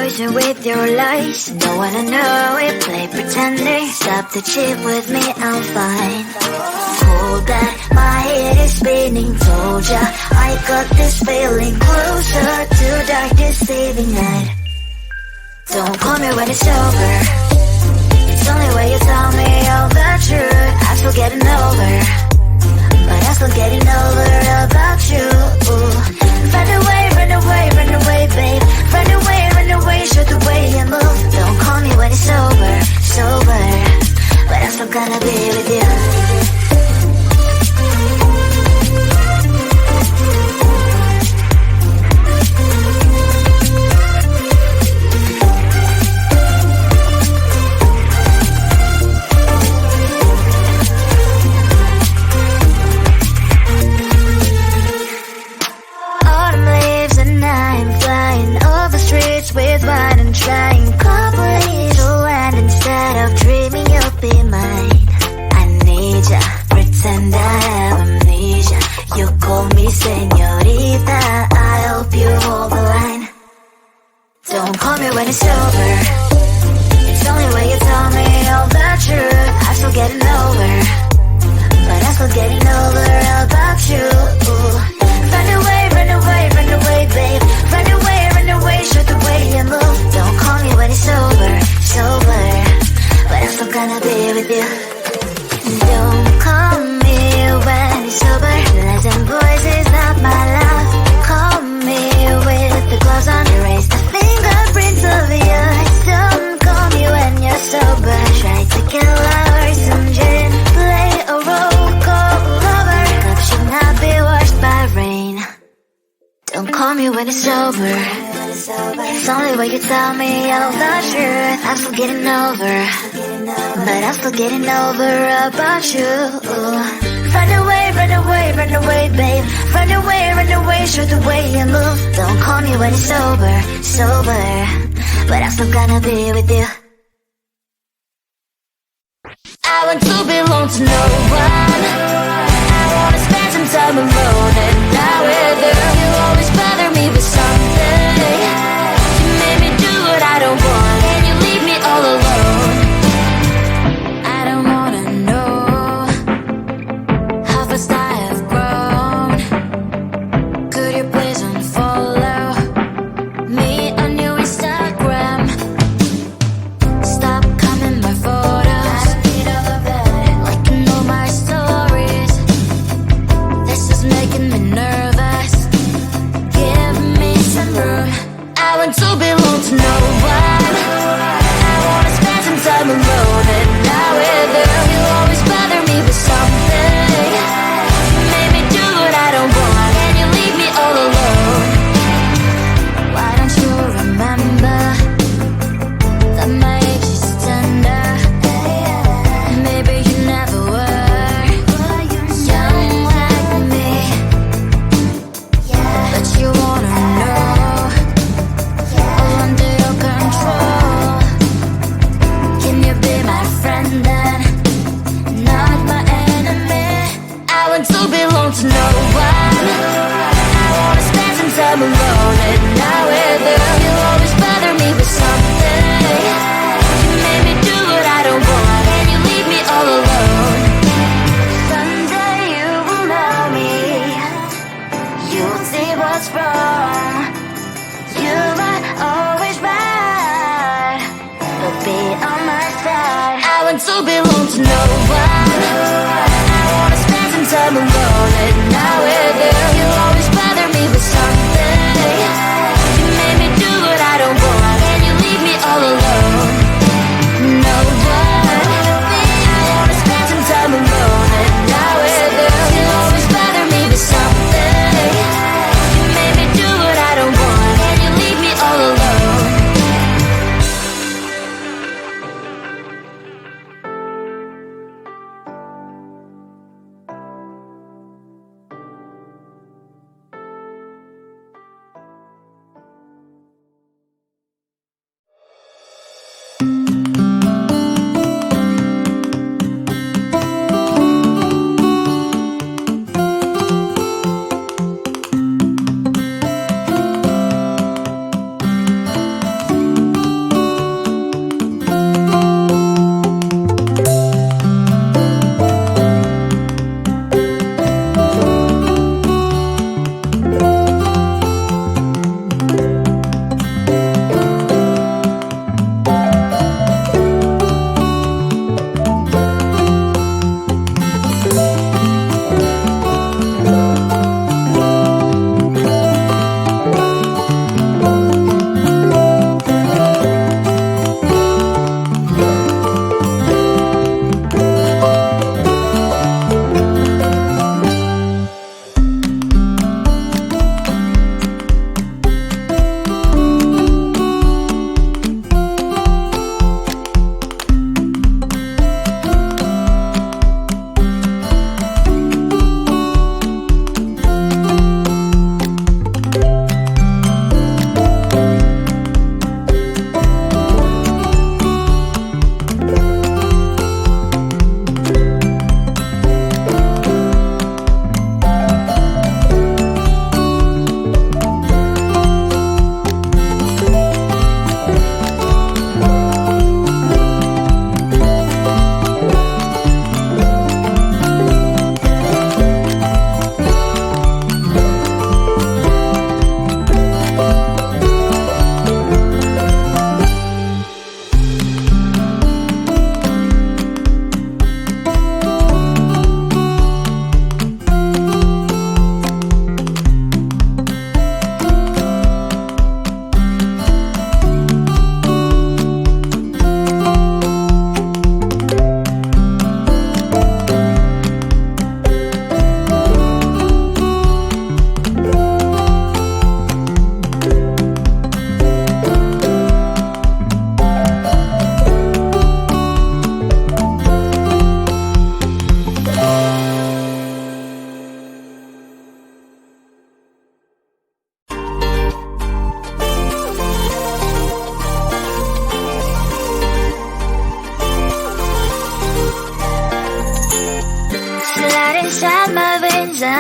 poison with your lies. Don't wanna know it, play pretending. Stop the cheat with me, I'm fine. Hold that, my head is spinning. Told ya, I got this feeling. Closer to dark deceiving night. Don't call me when it's over. It's only when you tell me all the truth. I'm still getting over, but I'm still getting over about you. Run away, run away, run away, babe. Run away, show the way you move. Don't call me when it's over, sober, but I'm still gonna be with you. With wine and trying coupling to land instead of dreaming you'll be mine. I need ya, pretend I have amnesia. You call me señorita, I hope you hold the line. Don't call me when it's over. It's only when you tell me all the truth. I'm still getting over, but I'm still getting over about you. Run away, run away, run away, babe. Run away, show the way you move. Don't call me when it's over, sober, but I'm still gonna be with you. Don't call me when it's over. Lies and boys is not my love. Call me with the gloves on. Erase the fingerprints of yours. Don't call me when you're sober. Try to kill hours, some gin, play a role, call lover. Cup should not be washed by rain. Don't call me when it's over. It's only when you tell me all the truth. I'm still getting over, but I'm still getting over about you. Run away, run away, run away, babe. Run away, show the way you move. Don't call me when it's over, sober, but I'm still gonna be with you. I want to belong to no one. I wanna spend some time alone and not with you. You always bother me with something. You made me do what I don't want, and you leave me all alone. I don't wanna know how fast I have grown. Could you please unfollow me on your Instagram? Stop coming my photos, liking all my stories. This is making me nervous. Give me some room. I want to belong to no one. I wanna spend some time alone and not with you. You always bother me with something. You made me do what I don't want, and you leave me all alone. Why don't you remember that my age is tender? Maybe you never were young like me, but you wanna know all under your control. Can you be my friend then, not my enemy? I want to belong to no one. I wanna spend some time alone and not with you. You always bother me with something. You made me do what I don't want, and you leave me all alone. Someday you will know me. You'll see what's wrong. You might always right, but be on my side. I want to belong to no one. I wanna spend some time alone and not with you. You always bother me with something. You made me do what I don't want, and you leave me all alone. No one. I wanna spend some time alone and not with you. You always bother me with something. You made me do what I don't want, and you leave me all alone.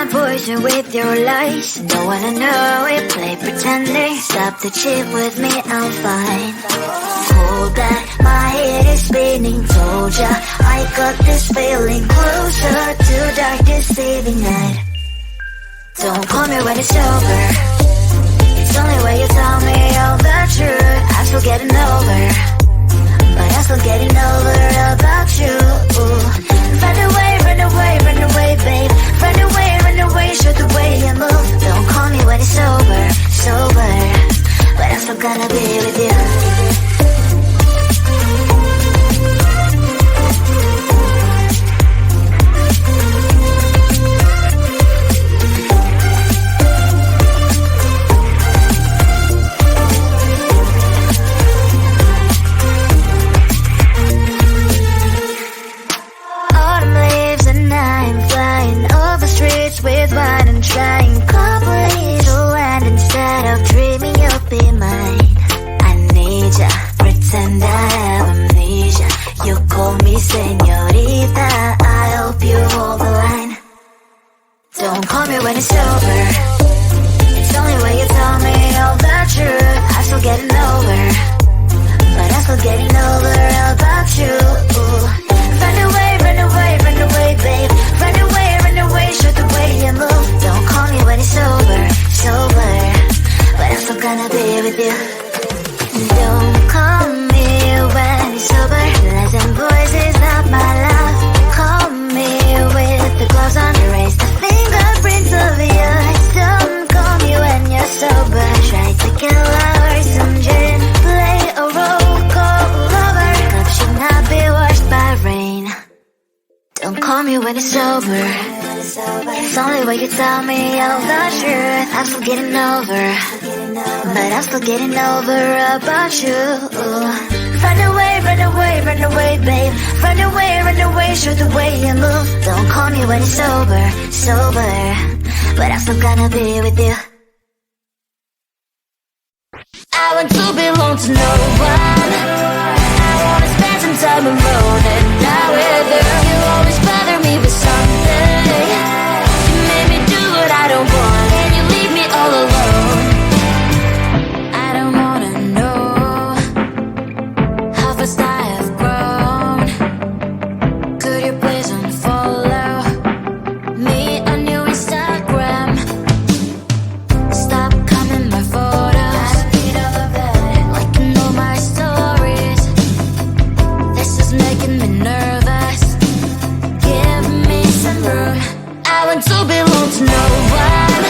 my poison with your lies. Don't wanna know it, play pretending. Stop the cheat with me, I'm fine. Hold that, my head is spinning. Told ya, I got this feeling. Closer to dark deceiving night. Don't call me when it's over. It's only when you tell me all the truth. I'm still getting over, but I'm still getting over about you. Run away, run away, run away, babe. Run away, show the way you move. Don't call me when it's over, sober, but I'm still gonna be with you. With wine and trying complete land instead of dreaming you'll be mine. I need ya, pretend I have amnesia. You call me señorita, I hope you hold the line. Don't call me when it's over. It's only when you tell me all the truth. I'm still getting over, but I'm still getting over about you. Run away, run away, run away, babe. Run away, show the way you move. Don't call me when it's over, sober, but I'm still gonna be with you. Don't call me when it's over. Lies and voices, not my love. Call me with the gloves on. Erase the fingerprints of yours. Don't call me when you're sober. Try to kill hours, some gin. Play a role, call lover. Cup should not be washed by rain. Don't call me when it's over. It's only when you tell me all the truth. I'm still getting over, but I'm still getting over about you. Run away, run away, run away, babe. Run away, show the way you move. Don't call me when it's over, sober, but I'm still gonna be with you. I want to belong to no one. I wanna spend some time alone and die with you. You always bother me with something. You made me do what I don't want, and you leave me all alone. I don't wanna know how fast I have grown. Could you please unfollow me on your Instagram? Stop commenting my photos. I read all of it, liking all my stories. This is making me nervous. Give me some room. I want to belong to no one.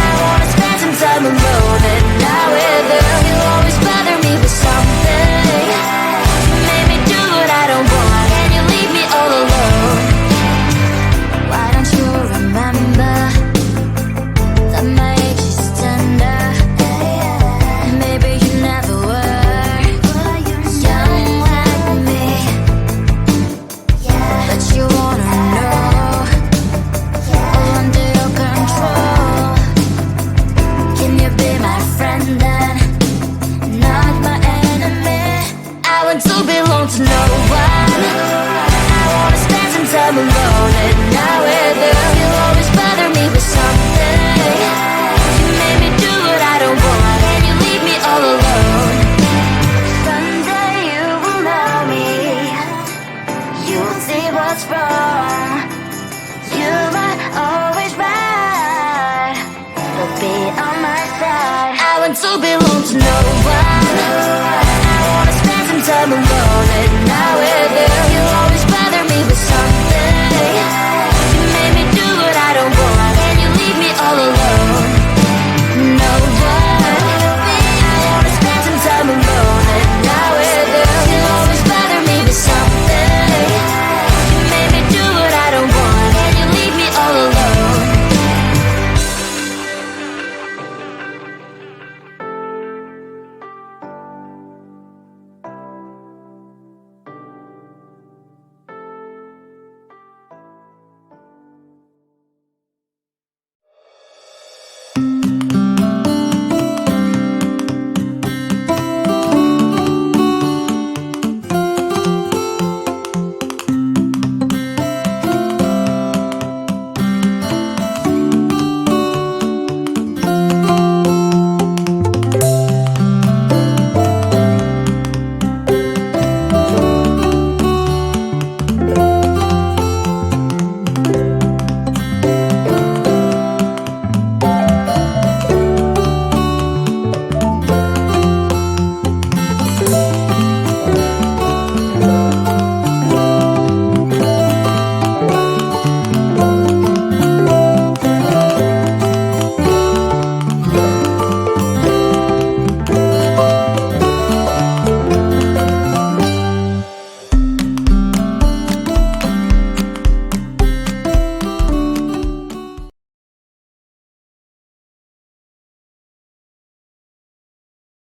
I wanna spend some time alone and not with you. You always bother me with something. You made me do what I don't want, and you leave me all alone. Why don't you remember that my age is tender? Maybe you never were young like me, but you wanna know all under your control. Can you be my friend then, not my enemy? I want to belong to no one. I wanna spend some time alone and not with you. You always bother me with something. You made me do what I don't want, and you leave me all alone. Someday you will know me. You'll see what's wrong.